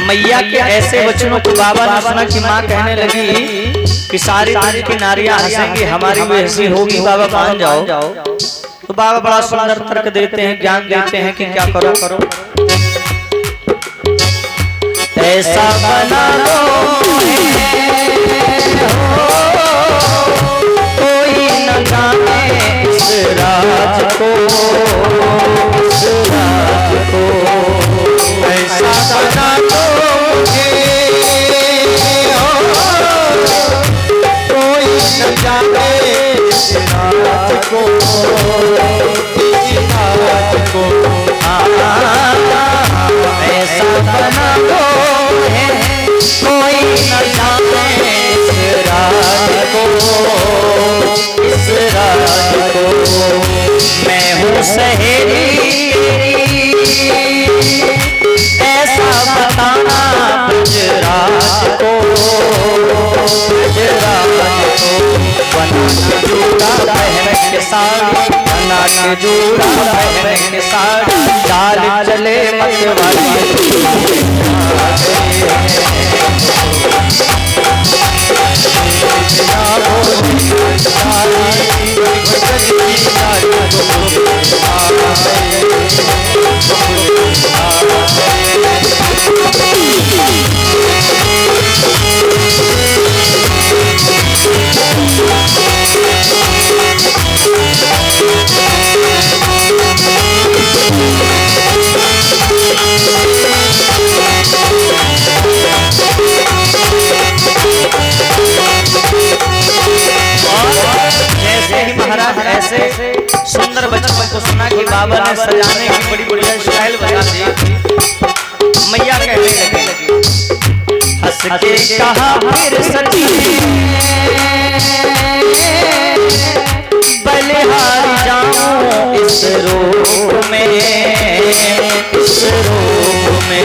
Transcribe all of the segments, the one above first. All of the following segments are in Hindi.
मैया के ऐसे वचनों को बाबा ने सुना कि माँ कहने लगी कि सारी की नारियां हंसेंगी, हमारी भी हंसी होगी, बाबा मान जाओ। तो बाबा बड़ा सुंदर तर्क देते हैं, ज्ञान देते हैं कि क्या करो करो, ऐसा बना दो कोई न जाने इस राज को, इस राज को, ऐसा बना दो कोई न जाने इस राज को, इस राज को, ऐसा बना दो कोई न जाने इस राज को, इस राज को, मैं हूँ सहेली ऐसा बताना ब्रजराज को, ब्रजराज को, बना के जूड़ा बहन के साथ, बना के जूड़ा बहन के साथ, चाल चले मतवाली ऐसे सुंदर बच्चों को सुना कि बाबा ने सजाने की बड़ी बढ़िया स्टाइल बता दी। मैया कहने लगी हंस के कहा फिर सची बलिहारी जाऊं इस रूप में, इस रूप में,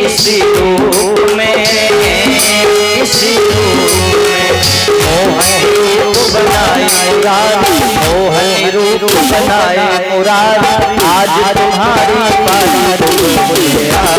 इसी रूप में, इसी रूप में, मोहन रूप बनाए मुराद, मोहन रूप बनाए मुराद, आज तुम्हारी बारी मुझे आ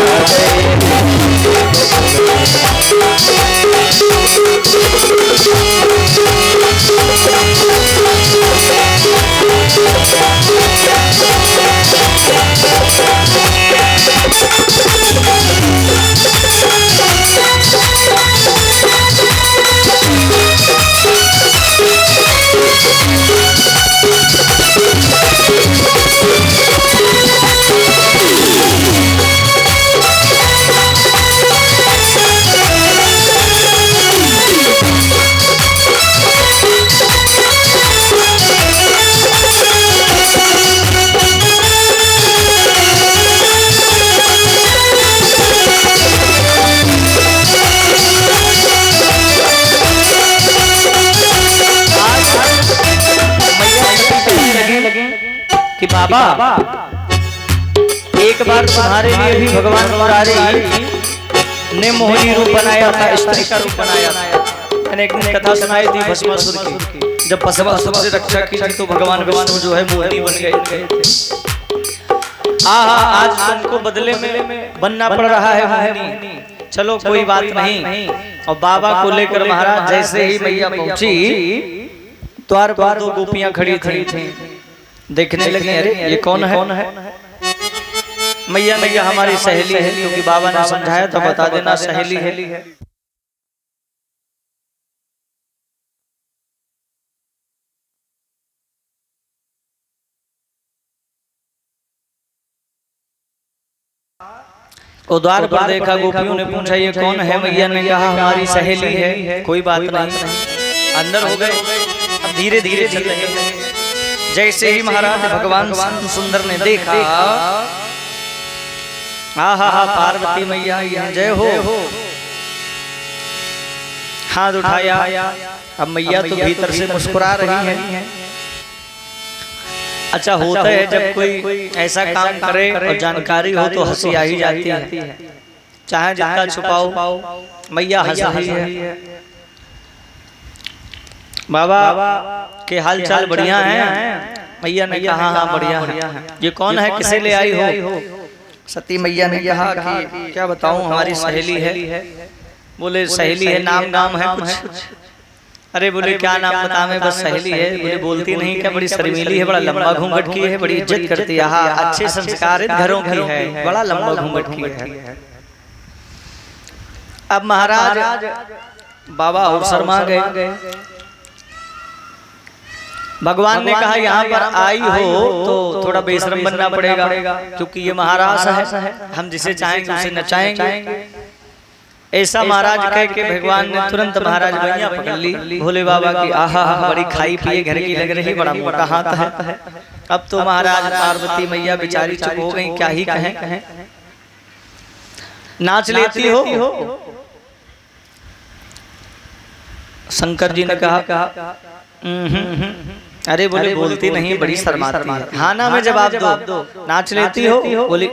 कि बाबा एक बार तुम्हारे लिए भी भगवान मुरारी ने मोहिनी रूप बनाया था, स्त्री का रूप बनाया था। मैंने एक दिन कथा सुनाई थी भस्मासुर की, जब भस्मासुर से रक्षा की थी तो भगवान विष्णु जो है मोहिनी बन गए थे। आज तुमको बदले में बनना पड़ रहा है मोहिनी, चलो कोई बात नहीं। और बाबा को लेकर महाराज जैसे ही मैया पहुंची द्वार पर दो गोपियां खड़ी थी, देखने लगे अरे ये कौन है। मैया मैया हमारी सहेली है, क्योंकि बाबा ने समझाया तो बता देना सहेली है। द्वार पर देखा, गोपियों ने पूछा ये कौन है। मैया ने कहा हमारी सहेली है, कोई बात नहीं। अंदर हो गए, अब धीरे धीरे चल रहे हैं। जैसे ही महाराज भगवान सुंदर ने देखा, हा पार्वती मैया जय हो, हाथ उठाया। अब मैया तो भीतर से मुस्कुरा रही है। अच्छा होता है जब कोई ऐसा काम करे और जानकारी हो तो हंसी आ ही जाती है, चाहे जितना छुपाओ मैया हंस रही है। बाबा के हाल चाल बढ़िया है? मैया ने कहा हाँ बढ़िया है। ये कौन है, किसे ले आई हो? सती मैया ने कहा कि क्या बताऊं, हमारी सहेली है। बोले सहेली है, नाम गाम है कुछ? अरे बोले क्या नाम बता, मैं बस सहेली है। बोले बोलती नहीं क्या, बड़ी शर्मीली है, बड़ा लंबा घूंघट की है, बड़ी इज्जत करती है, हाँ अच्छे संस्कारित घरों की है, बड़ा लंबा घूंघट की है। अब महाराज बाबा और शर्मा गए। भगवान ने कहा यहाँ पर आई हो तो थोड़ा बेशरम बनना पड़ेगा, क्योंकि ये महाराज है, हम जिसे चाहेंगे उसे नचाएंगे। ऐसा महाराज कह के भगवान ने तुरंत महाराज मैया पकड़ ली भोले बाबा की। आहा बड़ी खाई पिए घर की लग रही, बड़ा मोटा हाथ है। अब तो महाराज पार्वती मैया बेचारी चुप हो गई, क्या ही कहें। नाच लेती हो? शंकर जी ने कहा अरे बोले बोलती नहीं, बड़ी शर्माती है। हाँ ना में जवाब दो, नाच लेती हो? बोली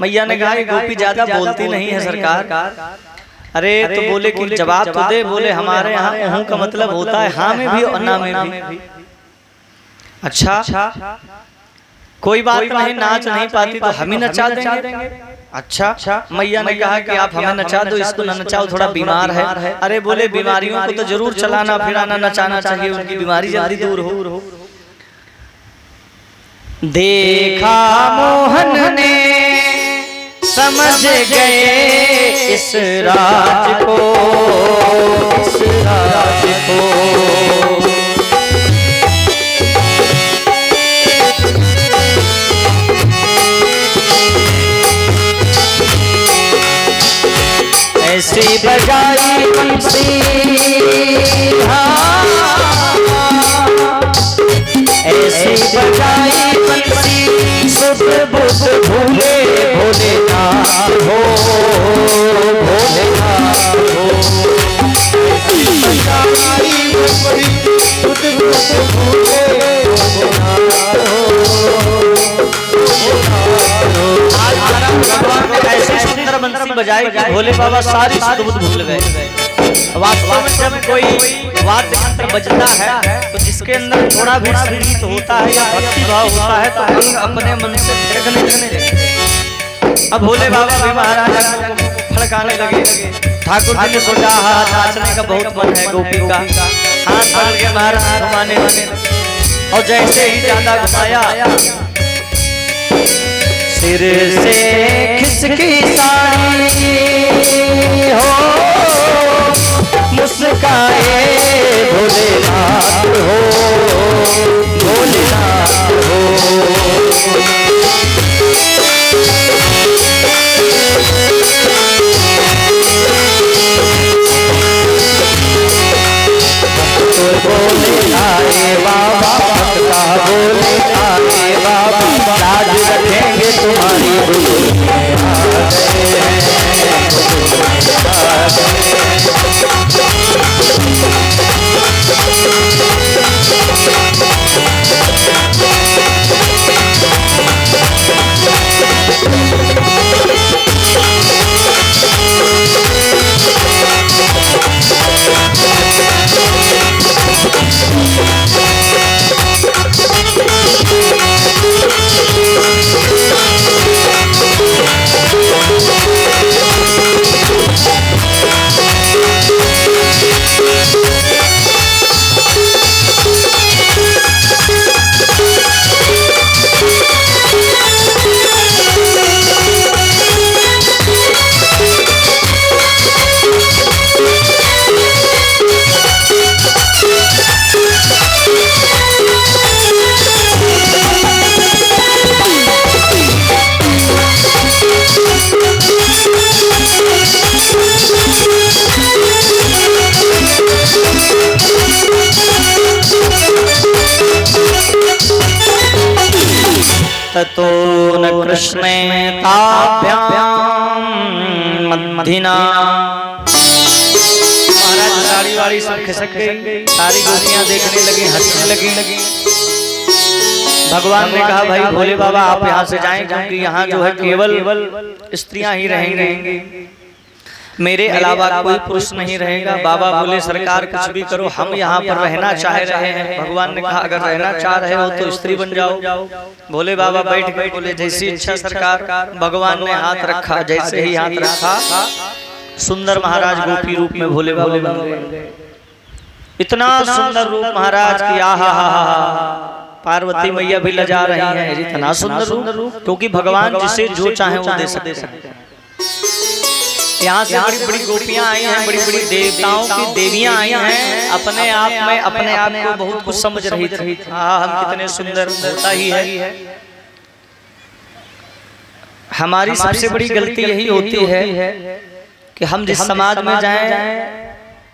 मैया ने कहा गोपी ज्यादा बोलती नहीं है सरकार। अरे तो बोले कि जवाब तो दे। बोले हमारे यहाँ हूँ का मतलब होता है हाँ में भी और ना में भी। अच्छा कोई बात नहीं, नाच नहीं पाती तो हम ही नचा देंगे। अच्छा मैया ने कहा कि आप हमें नचा दो, इसको न नचाओ, थोड़ा बीमार है। अरे बोले बीमारियों को तो जरूर चलाना फिराना नचाना चाहिए, उनकी बीमारी जल्दी दूर हो। देखा मोहन ने समझ गए इस राज को, इस राज को। ऐसी बजाई बंसी, ऐसी बजाई बंसी, सुध बुध भूले भोलेनाथ हो, भोलेनाथ हो। बजाई बंसी, सुध बुध भूले भोलेनाथ हो। आज भगवान ने ऐसी सुंदर बंसी बजाई कि भोले बाबा सारी सुध बुध भूल गए। वास्तव में जब कोई वाद्य यंत्र बजता है तो जिसके अंदर थोड़ा भी संगीत होता है या भक्ति भाव होता है तो अंग अपने मन से थिरकने लगते। अब भोले बाबा भी महाराज को फड़काने लगे। ठाकुर जी ने सोचा हाँ नाचने का बहुत मन है गोपी का, हाथ पकड़ के महाराज घुमाने लगे। और जैसे ही ज्यादा घुमाया सिर से खिसकी साड़ी हो, मुस्काए भोलेनाथ हो, भोलेनाथ हो। बोले आए बाबा, भक्ता बोले आए बाबा, लाज रखेंगे तुम्हारी ततो न कृष्णे ताभ्याम मद्धिना। महाराज गाड़ी वाड़ी सब खिसक गई, सारी गोपियां देखने लगी, हंसने लगी। भगवान ने कहा भाई भोले बाबा आप यहाँ से जाएं, क्योंकि यहाँ जो है केवल स्त्रियां ही रहेंगी, मेरे अलावा कोई पुरुष नहीं रहेगा। बाबा बोले सरकार कुछ भी करो, हम यहाँ पर रहना चाह रहे हैं। भगवान ने कहा अगर रहना चाह रहे हो तो स्त्री बन जाओ। भोले बाबा बैठ गए, बोले जैसी इच्छा सरकार। भगवान ने हाथ रखा, जैसे ही हाथ रखा सुंदर महाराज गोपी रूप में भोले बाबा बन गए। इतना सुंदर रूप महाराज की, आहा पार्वती मैया भी लजा रही हैं, इतना सुंदर रूप, क्योंकि भगवान जिसे जो चाहे वो दे सकते हैं। यहाँ से बड़ी बड़ी गोपियां आई हैं, बड़ी बड़ी देवताओं की देवियां आई हैं, अपने आप में अपने आप को बहुत कुछ समझ रही थी। हम कितने सुंदर, होता ही है। हमारी सबसे बड़ी गलती यही होती है कि हम जिस समाज में जाएं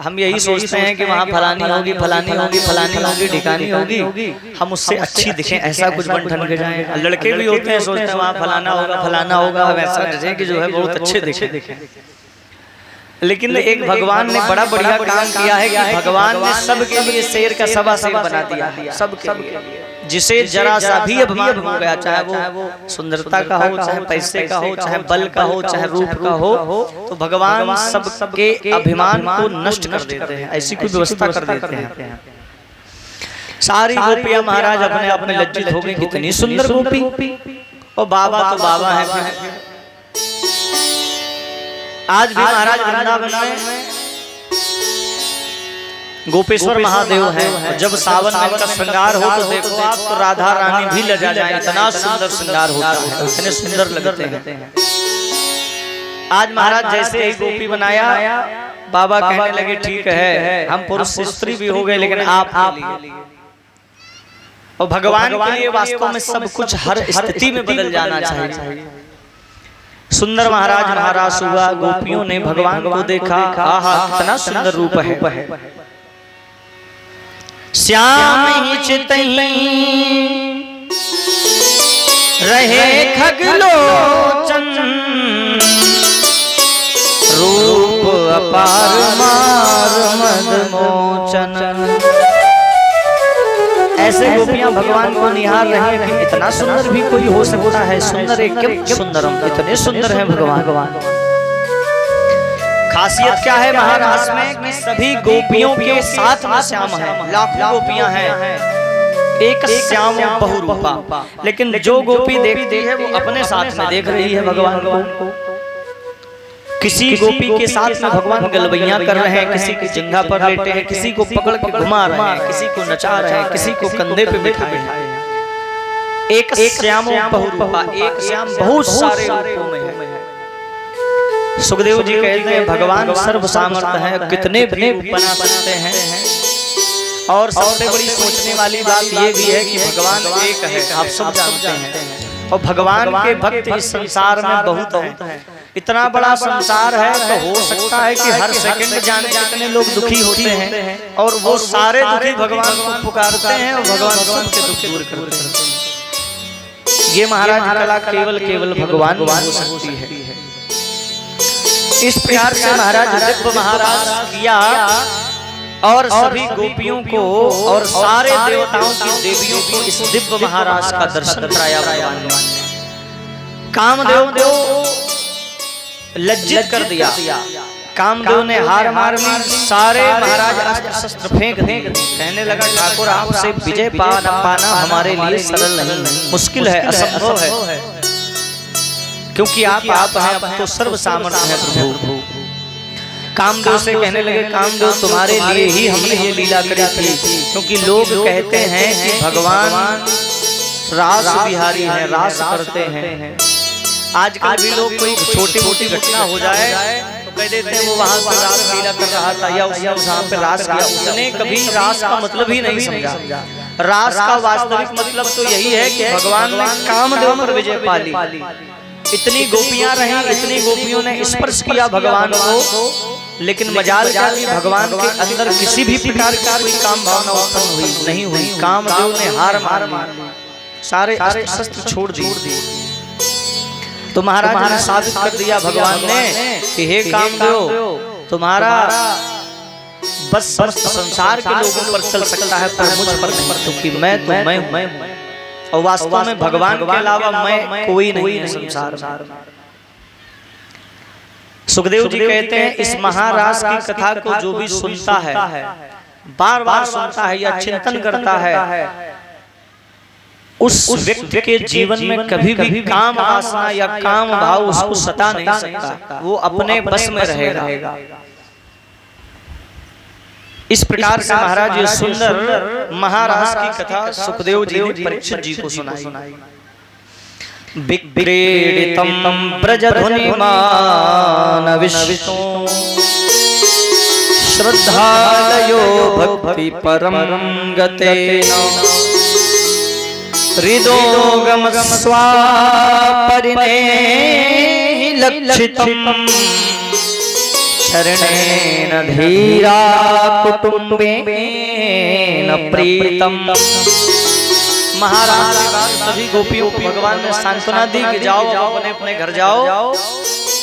हम यही सोचते हैं कि वहाँ फलानी होगी, फलानी होगी, फलानी होगी, ढिकानी होगी, हम उससे अच्छी दिखें, ऐसा कुछ बन ठन के जाएं। लड़के भी होते हैं, सोचते हैं वहाँ फलाना होगा, फलाना होगा, वैसा रहे कि जो है बहुत अच्छे दिखें। लेकिन एक भगवान ने बड़ा बढ़िया काम किया है कि भगवान ने सबके लिए शेर का सवा शेर बना दिया, सबके लिए। जिसे जरा सा भी अभिमान हो गया, चाहे वो सुंदरता का हो, चाहे पैसे का हो, चाहे बल का हो, चाहे रूप का हो, तो भगवान सबके अभिमान को नष्ट कर देते हैं, ऐसी कोई व्यवस्था कर देते हैं। सारी गोपियां महाराज अपने आप में लज्जित हो गई, कितनी सुंदर गोपी, और बाबा तो बाबा है। आज भी महाराज वृंदावन में गोपेश्वर महादेव है। जब सावन में का श्रृंगार हो तो देखो आप, तो राधा रानी भी लजा जाए, इतना सुंदर श्रृंगार होता है, इतने सुंदर लगते हैं। आज महाराज जैसे ही गोपी बनाया, बाबा कहने लगे ठीक है हम पुरुष स्त्री भी हो गए, लेकिन आप और भगवान के लिए वास्तव में सब कुछ हर स्थिति में बदल जाना चाहिए। सुंदर महाराज महाराज हुआ, गोपियों ने भगवान को देखा, आहा कितना सुंदर रूप है। श्याम ही चितई रहे खगलोचन, रूप अपार मार मदमोचन। ऐसे गोपियां भगवान को निहार रही हैं कि इतना सुंदर भी कोई हो सकता है। सुंदर एक सुंदरम, इतने सुंदर है भगवान। खासियत क्या है महाराज में कि सभी गोपियों के साथ में श्याम है, लाखों गोपियां हैं, एक श्याम बहुरूपा। लेकिन जो गोपी देखती है वो अपने साथ में देख रही है भगवान को। किसी गोपी के साथ में भगवान गलबैया कर रहे हैं, किसी की जिंघा पर लेटे हैं, किसी को पकड़ के घुमा रहे हैं, किसी को नचा रहे हैं, किसी को कंधे पे बिठाए हैं। एक श्याम बहुरूपा, एक श्याम बहुत सारे रूपों में है। सुखदेव जी कहते हैं भगवान सर्व सामर्थ्य है, कितने भी रूप बना सकते हैं। और सबसे बड़ी सोचने वाली बात ये भी है कि भगवान एक है, आप सब जानते हैं, और भगवान के भक्त इस संसार में बहुत हैं। इतना बड़ा संसार है तो हो सकता है कि हर सेकंड जाने कितने लोग दुखी होते हैं, और वो सारे दुखी भगवान को पुकारते हैं और भगवान सबके दुख दूर करते हैं। ये महाराज कला केवल भगवान हो सकती है। इस प्यार से महाराज दिव्य महाराज किया, और सभी गोपियों को और सारे देवताओं की देवियों को इस दिव्य महाराज का दर्शन कराया भगवान ने। कामदेव को लज्जित कर दिया। कामदेव ने हार मार ली, सारे महाराज अस्त्र शस्त्र फेंक दिए। कहने लगा ठाकुर आपसे विजय पाना हमारे लिए सरल नहीं, मुश्किल है, असंभव है, क्योंकि आप हैं, अब तो सर्व सामर्थ्य है प्रभु। कामदेव से कहने लगे कामदेव तुम्हारे लिए ही हमने ये लीला करी थी, क्योंकि लोग कहते हैं कि भगवान रास बिहारी है, रास करते हैं। आजकल भी लोग कोई छोटी मोटी घटना हो जाए तो कह देते हैं वो वहां पर रास लीला कर रहा था, या उसने वहां पर रास किया। उसने कभी रास का मतलब ही नहीं समझा। रास का वास्तविक मतलब तो यही है कि भगवान ने कामदेव पर विजय पा ली। इतनी गोपियां रही, इतनी गोपियों ने स्पर्श किया भगवान को, लेकिन मजाल क्या कि भगवान के अंदर किसी भी प्रकार की कोई काम भावना उत्पन्न हुई नहीं हुई। कामदेव ने हार मार ली, सारे अस्त्र शस्त्र छोड़ दिए। तो महाराज ने साबित कर दिया भगवान ने कि हे कामदेव तुम्हारा बस समस्त संसार के लोगों पर चल सकता है, पर मुझ पर नहीं, क्योंकि मैं तो मैं हूं। और वास्तव में भगवान के अलावा मैं कोई नहीं है संसार में। सुखदेव जी कहते हैं इस महाराज की कथा को जो भी सुनता है, बार बार सुनता है या चिंतन करता है, उस व्यक्ति के जीवन में कभी भी काम वासना या काम भाव उसको सता नहीं सकता, वो अपने बस में रहेगा। इस प्रकार से महाराज ये सुंदर महाराज की कथा सुखदेव जी ने परीक्षित जी को सुनाई। विक्रीडितं ब्रजध्वनिमानविश्वो श्रद्धालयो भक्ति परम गतेन हृदोगमस्वापरिणेहि लक्षितम् शरणेन धीरा कुटुम्बेन प्रीतम्। महाराज सभी गोपियों को भगवान ने सांत्वना दी कि जाओ अपने अपने घर जाओ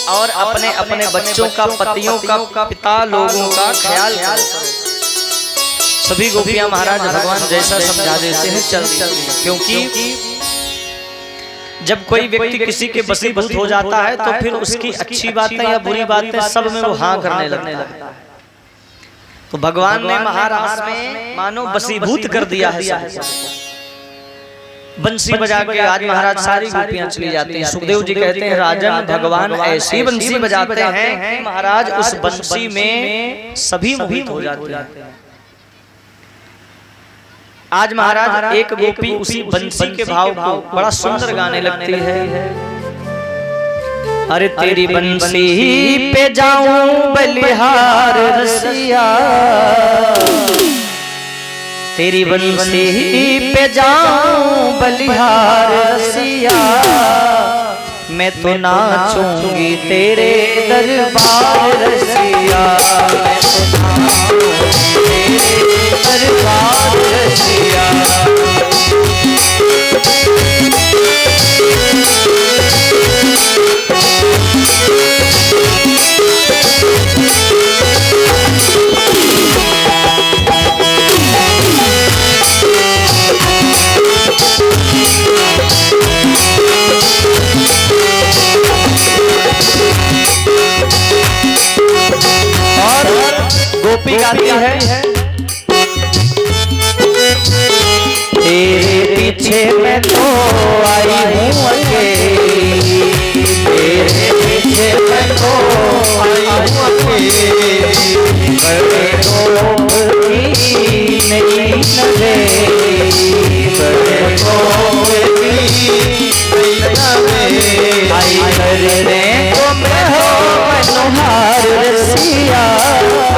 और अपने अपने बच्चों का, पतियों का, पिता लोगों का ख्याल करो। सभी गोपियां महाराज भगवान जैसा समझा देते हैं चलती हैं, क्योंकि जब कोई व्यक्ति किसी के वशीभूत हो जाता है तो फिर उसकी अच्छी बातें या बुरी बातें सब में वो हाँ करने लगता है। तो भगवान ने महाराज में मानो वशीभूत कर दिया है। बंसी बजा के आज महाराज सारी गोपियां चली जाती हैं। सुखदेव जी कहते हैं राजन भगवान ऐसी बंसी बजाते हैं महाराज उस बंसी में सभी मोहित हो जाते हैं। आज महाराज एक गोपी उसी बंसी के भाव को बड़ा सुंदर गाने लगती है। अरे तेरी बंसी पे जाऊं बलिहार रसिया, तेरी बंसी पे जाऊं बलिहार रसिया, मैं तो नाचूंगी तेरे दरबार रसिया, मैं तो नाचूंगी तेरे दरबार रसिया। गोपी गाती है तेरे पीछे मैं तो आई हूँ अकेली, तेरे पीछे मैं तो आई हूँ अकेली, बड़े लोग की नहीं नवेली, बड़े लोग की नहीं नवेली, आई करने को मैं हो मनोहार रसिया,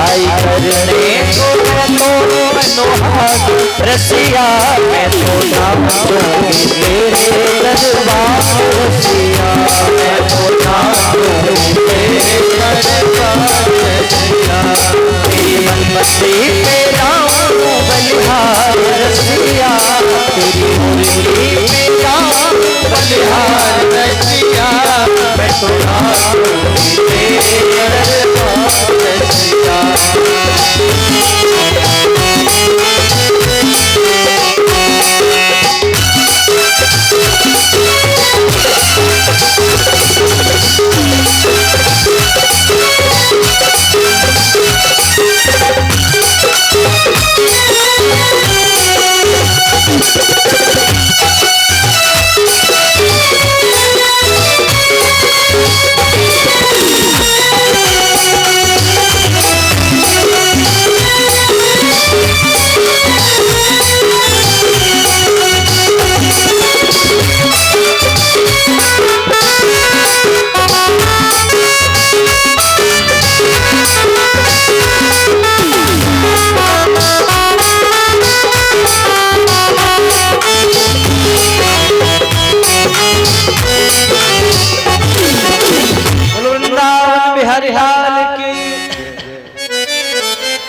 आई करने को मैं तो मनोहार रसिया, मैं तो नाचूंगी तेरे दरबार रसिया, मैं तो नाचूंगी तेरे दरबार रसिया, तेरी बंसी पे जाऊं बलिहार रसिया, तेरी मुरली पे जाऊं बलिहार रसिया, मैं तो नाचूंगी तेरे दरबार रसिया।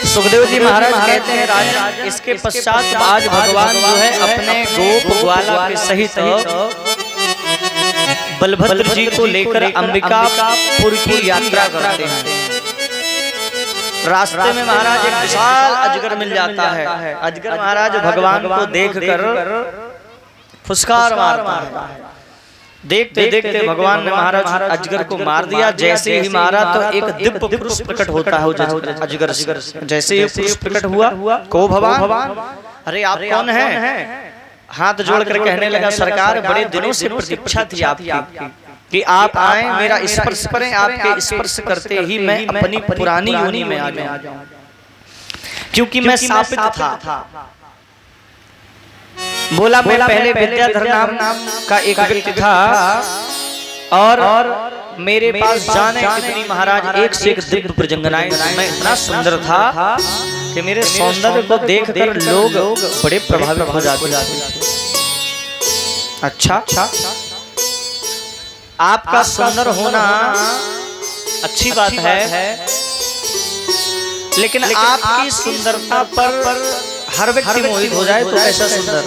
सुखदेव जी महाराज कहते हैं राजा इसके पश्चात आज भगवान जो है अपने गोप ग्वाला के सहित बलभद्र जी को लेकर अंबिकापुर की यात्रा करते हैं। रास्ते में महाराज एक विशाल अजगर मिल जाता है। अजगर महाराज भगवान को देखकर फुसकार मारता है। देखते देखते भगवान ने महाराज अजगर को मार दिया। जैसे ही मारा तो एक दिव्य पुरुष प्रकट होता है अजगर से। जैसे ही पुरुष प्रकट हुआ, को भगवान, अरे आप कौन हैं? हाथ जोड़कर कहने लगा, सरकार बड़े दिनों से प्रतीक्षा थी आपकी कि आप आए, मेरा स्पर्श करें। आपके स्पर्श करते ही मैं अपनी पुरानी योनि में आ जाऊं, क्योंकि मैं शापित था। बोला मैं पहले विद्याधर नाम का एक व्यक्ति था और मेरे पास जाने कितनी महाराज एक से एक दिव्य प्रजंगनाएं। मैं इतना सुंदर था कि मेरे सौंदर्य को देखकर लोग बड़े प्रभावित हो जाते थे। अच्छा, आपका सुंदर होना अच्छी बात है, लेकिन आपकी सुंदरता पर हर व्यक्ति मोहित हो जाए तो कैसा सुंदर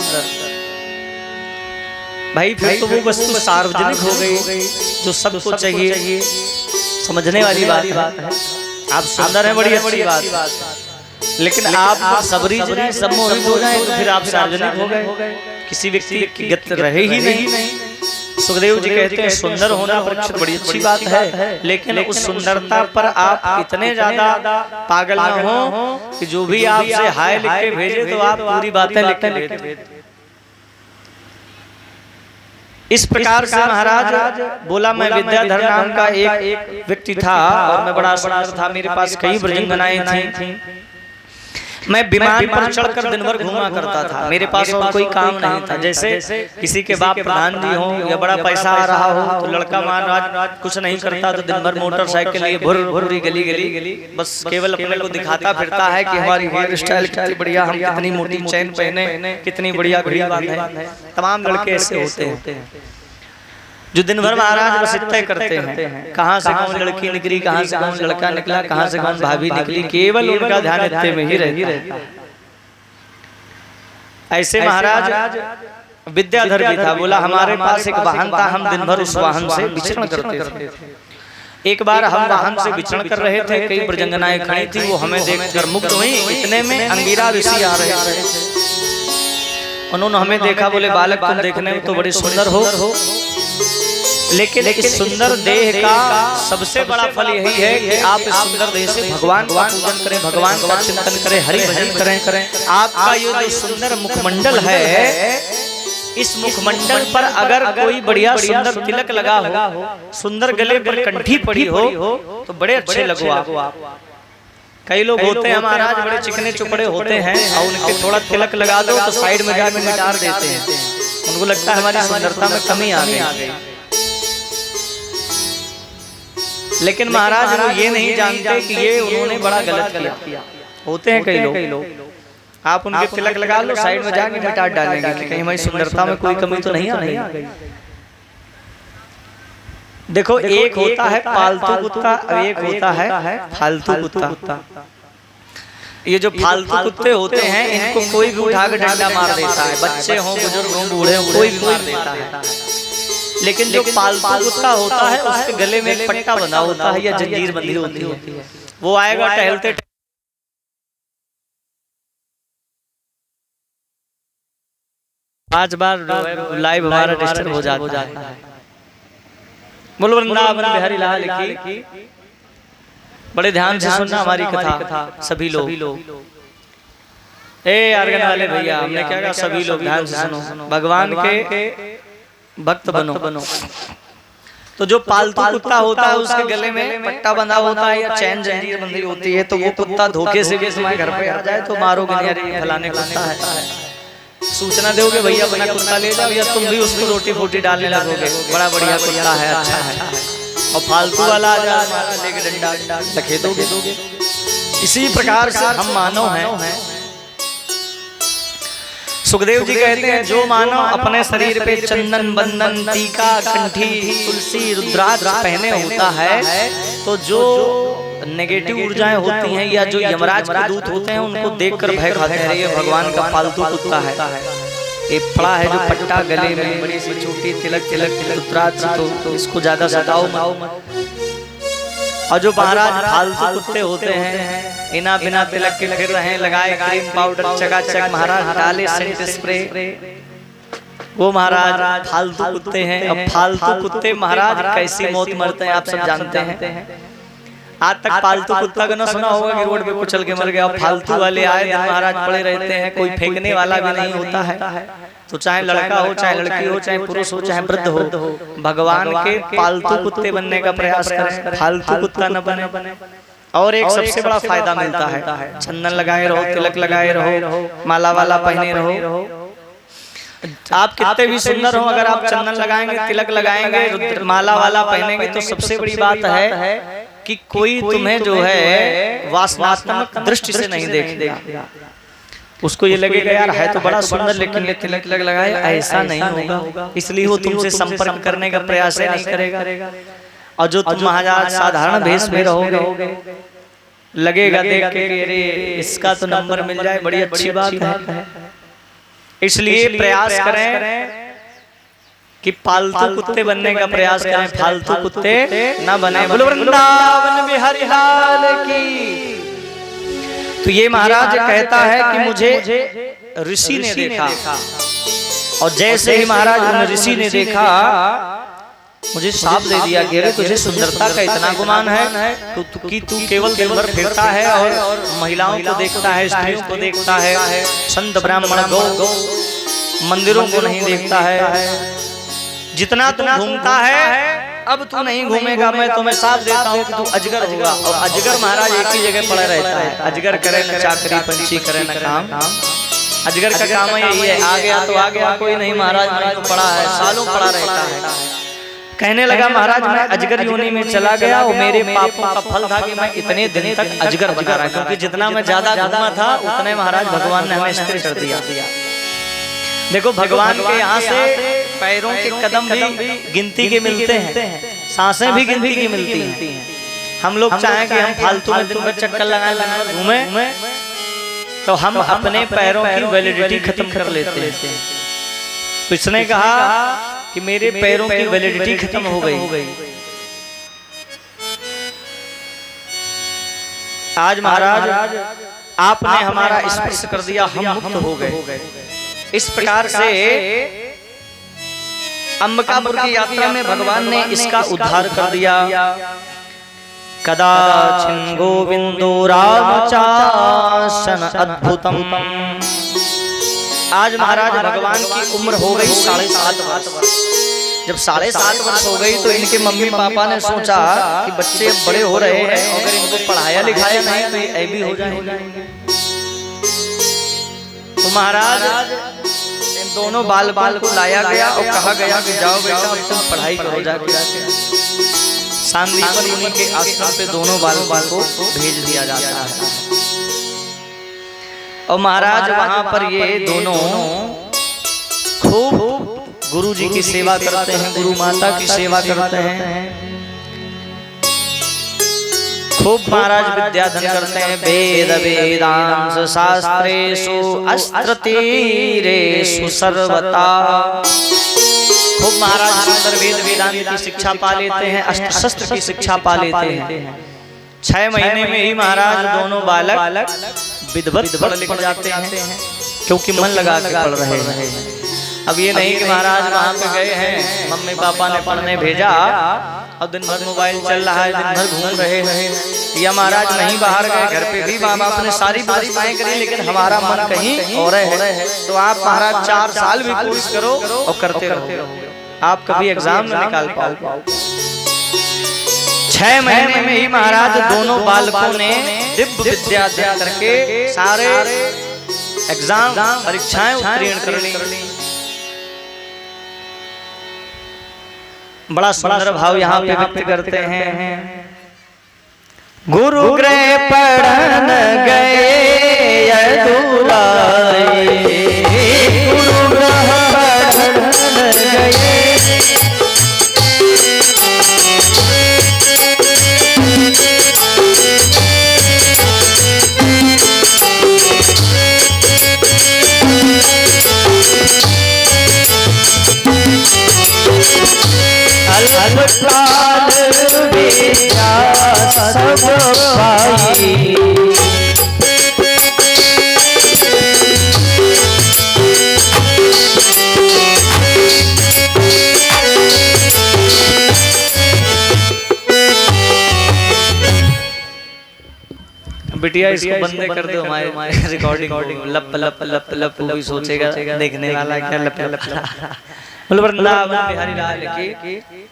भाई, फिर तो वो वस्तु सार्वजनिक हो गई जो सबको चाहिए। समझने वाली बात है। आप सुंदर हैं, बड़ी अच्छी बात, लेकिन आप सबरी जाए, सब मोहित हो जाए तो फिर आप सार्वजनिक हो गए, किसी व्यक्ति की गत रहे ही नहीं। सुखदेव जी कहते हैं सुंदर होना परीक्षित बड़ी अच्छी बात है, लेकिन उस सुंदरता पर आप इतने ज्यादा पागल न हो कि जो भी आपसे हाय लिख के भेजे तो आप पूरी बातें लिख के भेजें। इस प्रकार से महाराज बोला, मैं विद्याधर नाम का एक व्यक्ति था और मैं बड़ा सुंदर था, मेरे पास कई ब्रजंगनाएं थीं। मैं विमान पर चढ़कर दिन भर घूमा करता था, मेरे पास और कोई काम नहीं था। जैसे किसी के बाप प्रधान जी हो या बड़ा पैसा आ रहा हो तो लड़का महाराज कुछ नहीं करता तो दिन भर मोटरसाइकिल लिए भुर भुरी गली बस केवल अपने को दिखाता फिरता है कि हमारी हेयर स्टाइल कितनी बढ़िया, हम कितनी मोटी चैन पहने, कितनी बढ़िया घड़ी बांधे। तमाम लड़के ऐसे होते हैं जो दिन भर महाराज बस इतना करते हैं, कहाँ से कौन लड़की निकली, कहाँ से कौन लड़का निकला, कहाँ से कौन भाभी निकली, केवल उनका ध्यान इतने में ही रहता है। ऐसे महाराज विद्याधर भी था। बोला हमारे पास एक वाहन था, हम दिन भर उस वाहन से विचरण करते थे। एक बार हम वाहन से विचरण कर रहे थे, कई प्रजंगनाएं खड़ी थी, वो हमें देखकर मुग्ध हुई। इतने में अंगिरा ऋषि आ रहे थे। उन्होंने हमें देखा, बोले बालक तुम देखने में तो बड़े सुंदर हो, लेकिन इस सुंदर देह का सबसे बड़ा फल यही है कि आप इस सुंदर देह से भगवान का पूजन करें, भगवान का चिंतन करें, हरि भजन करें। आपका ये जो सुंदर मुखमंडल है, इस मुखमंडल पर अगर कोई बढ़िया सुंदर तिलक लगा हो, सुंदर गले पर कंठी पड़ी हो तो बड़े अच्छे लगो आप। कई लोग होते हैं महाराज बड़े चिकने चुपड़े होते हैं और उनके थोड़ा तिलक लगा दो तो साइड में जाकर मिटार देते हैं, उनको लगता है हमारी सुंदरता में कमी आ गई। लेकिन महाराज वो ये नहीं जानते कि ये उन्होंने बड़ा गलत किया। होते हैं कई लोग, आप उनके तिलक लगा लो, साइड में जाके मिटा डालेंगे कि कहीं हमारी सुंदरता में कोई कमी तो नहीं आ रही। देखो एक होता है पालतू कुत्ता और एक होता है फालतू कुत्ता। ये जो फालतू कुत्ते होते हैं इनको कोई भी उठाकर डंडा मार देता है, बच्चे हों बुजुर्ग हों बूढ़े हों कोई भी मार देता है। लेकिन जो पालतू कुत्ता होता है उसके गले में एक पट्टा बना होता है या जंजीर बंधी होती है, वो आएगा टहलते 5 बार लाइव हमारा डिस्टर्ब हो जाता है। बोलो वृंदावन बिहारी लाल की। बड़े ध्यान से सुनना हमारी कथा सभी लोग। ए आर्गन वाले भैया, हमने क्या कहा, सभी लोग ध्यान से सुनो, भगवान के भक्त बनो। तो जो पालतू कुत्ता होता है उसके गले में पट्टा बंधा होता है या चैन जंजीर बंधी होती है, तो वो कुत्ता धोखे से भी तुम्हारे घर पे आ जाए तो मारोगे नहीं, अरे फलाने कुत्ता है, सूचना दोगे भैया अपना कुत्ता ले जाओ, या तुम भी उसको रोटी फोटी डालने लगोगे, बड़ा बढ़िया कुत्ता है, अच्छा है। और फालतू वाला आ जाए लेके डंडा लखे दोगे। इसी प्रकार से हम मानव हैं। सुखदेव जी कहते हैं जो मानव अपने शरीर पे चंदन बंदन टीका कंठी तुलसी रुद्राक्ष पहने होता है, तो जो नेगेटिव ऊर्जाएं होती हैं या जो यमराज के दूत होते हैं उनको देखकर भय खाते हैं, ये भगवान का पालतू कुत्ता है। एक पड़ा है जो पट्टा गले में, बड़ी सी छोटी तिलक रुद्राक्ष, तो इसको ज्यादा सताओ मत। और जो महाराज फालतू कुत्ते होते हैं, इना बिना तिलक के फिर रहे, लगाए क्रीम पाउडर चकाचक, महाराज डाले सेंट स्प्रे, वो महाराज फालतू कुत्ते हैं। अब फालतू कुत्ते महाराज कैसी मौत मरते हैं आप सब जानते हैं। आज तक पालतू कुत्ता का ना सुना होगा कि रोड पे कुचल के मर गया। फालतू वाले आए दिन महाराज पड़े रहते हैं, कोई फेंकने वाला भी नहीं होता है। तो चाहे लड़का हो, चाहे लड़की हो, चाहे पुरुष हो, चाहे वृद्ध हो, भगवान के पालतू कुत्ते बनने का प्रयास करें, फालतू कुत्ता न बने। और एक सबसे बड़ा फायदा मिलता है, चंदन लगाए रहो, तिलक लगाए रहो, माला वाला पहने रहो। आप कितने भी सुंदर हो, अगर आप चंदन लगाएंगे, तिलक लगाएंगे, माला वाला पहनेंगे, तो सबसे बड़ी बात है कि कोई तुम्हें जो है वासनात्मक दृष्टि से नहीं देखेगा। उसको ये लगेगा यार है तो बड़ा सुंदर, लेकिन ये तिलक लगाए, ऐसा नहीं होगा, इसलिए वो तुमसे संपर्क करने का प्रयास नहीं करेगा। और जो तुम महाराज साधारण भेष में रहोगे, लगेगा देख के अरे इसका तो नंबर मिल जाए, बड़ी अच्छी बात है। इसलिए प्रयास करें कि पालतू कुत्ते बनने का प्रयास करें, फालतू कुत्ते ना बने। बोलो वृंदावन बिहारी लाल की। तो ये महाराज कहता है कि मुझे ऋषि ने देखा, और जैसे ही महाराज ऋषि ने देखा मुझे साफ दे दिया कि अरे तुझे सुंदरता का इतना गुमान है, तू केवल दिन भर फिरता है और महिलाओं को देखता है, स्त्रियों को देखता है, संत ब्राह्मण गौ मंदिरों को नहीं देखता है। जितना तू घूमता है अब तू नहीं घूमेगा, मैं तुम्हें साफ देता हूँ कि तू अजगर होगा। और अजगर महाराज एक ही जगह पड़ा रहता है। अजगर करे न चाकरी, पंछी करे न काम, अजगर का काम यही है। आ गया तो आ गया, कोई नहीं महाराज मैं तो पड़ा है, सालों पड़ा रहता है। कहने लगा महाराज मैं अजगर योनि में चला गया और मेरे पापों का फल था कि मैं इतने दिन तक अजगर बना रहा, क्योंकि जितना मैं ज्यादा घूमा था उतने महाराज भगवान ने हमें स्थिर कर दिया। देखो भगवान के यहाँ से पैरों के कदम भी गिनती के मिलते हैं, सांसें भी गिनती की मिलती हैं। हम लोग चाहें कि हम फालतू में दिन भर चक्कर लगाए घूमे, तो हम अपने पैरों की वैलिडिटी खत्म कर लेते हैं। तो इसने कहा कि मेरे पैरों की वैलिडिटी खत्म हो गई। आज महाराज आपने हमारा स्पर्श कर दिया, हम मुक्त हो गए। इस प्रकार से अंबिकापुर की यात्रा में भगवान ने इसका उद्धार कर दिया। कदाचिन गोविंदो रामचासन अद्भुतम। आज महाराज भगवान की उम्र हो गई 7.5 वर्ष। जब 7.5 वर्ष हो गई तो इनके मम्मी पापा ने सोचा कि बच्चे बड़े हो रहे हैं, अगर इनको पढ़ाया लिखाया नहीं तो ये भी हो जाएंगे। तो महाराज इन दोनों बाल को लाया गया और कहा गया कि जाओ बेटा तुम पढ़ाई करो जाके। सांदीपन मुनि के आश्रम पे दोनों बाल को भेज दिया जाता है। और महाराज वहां पर ये दोनों खूब गुरु जी की सेवा करते हैं, गुरु माता की सेवा करते हैं, खूब महाराज विद्याधन करते हैं। वेद वेदांश शास्त्रेषु अस्त्र तीरेषु सर्वथा। खूब महाराज सुंदर वेद वेदांत की शिक्षा पा लेते हैं, अस्त्र शस्त्र की शिक्षा पा लेते हैं। 6 महीने में ही महाराज दोनों बालक विधिवत पढ़ लिख जाते हैं, क्योंकि मन लगा के पढ़ रहे हैं। अब ये नहीं कि महाराज वहाँ पे गए हैं, मम्मी पापा ने पढ़ने भेजा और दिन भर मोबाइल चल रहा है, दिन भर घूम रहे हैं। या महाराज नहीं बाहर गए, घर पे भी माँ बाप ने सारी व्यवस्थाएं करी, लेकिन हमारा मन कहीं और है। तो आप महाराज 4 साल भी कोर्स करो और करते रहो, आप कभी एग्जाम न निकाल पाओ। 6 महीने में ही महाराज दोनों बालकों ने दिव्य विद्या करके सारे एग्जाम परीक्षाएं उत्तीर्ण कर ली। बड़ा सुंदर भाव यहाँ पे व्यक्त करते हैं। गुरु गृह पढ़न गए यदुराई, गुरु गृह पढ़न गए। अल्पकाल विद्या सब पाई, बिटिया इसको बंद कर दो हमारे रिकॉर्डिंग लप लप लप लप कोई सोचेगा देखने वाला क्या लप लप मतलब वृंदावन बिहारी लाल की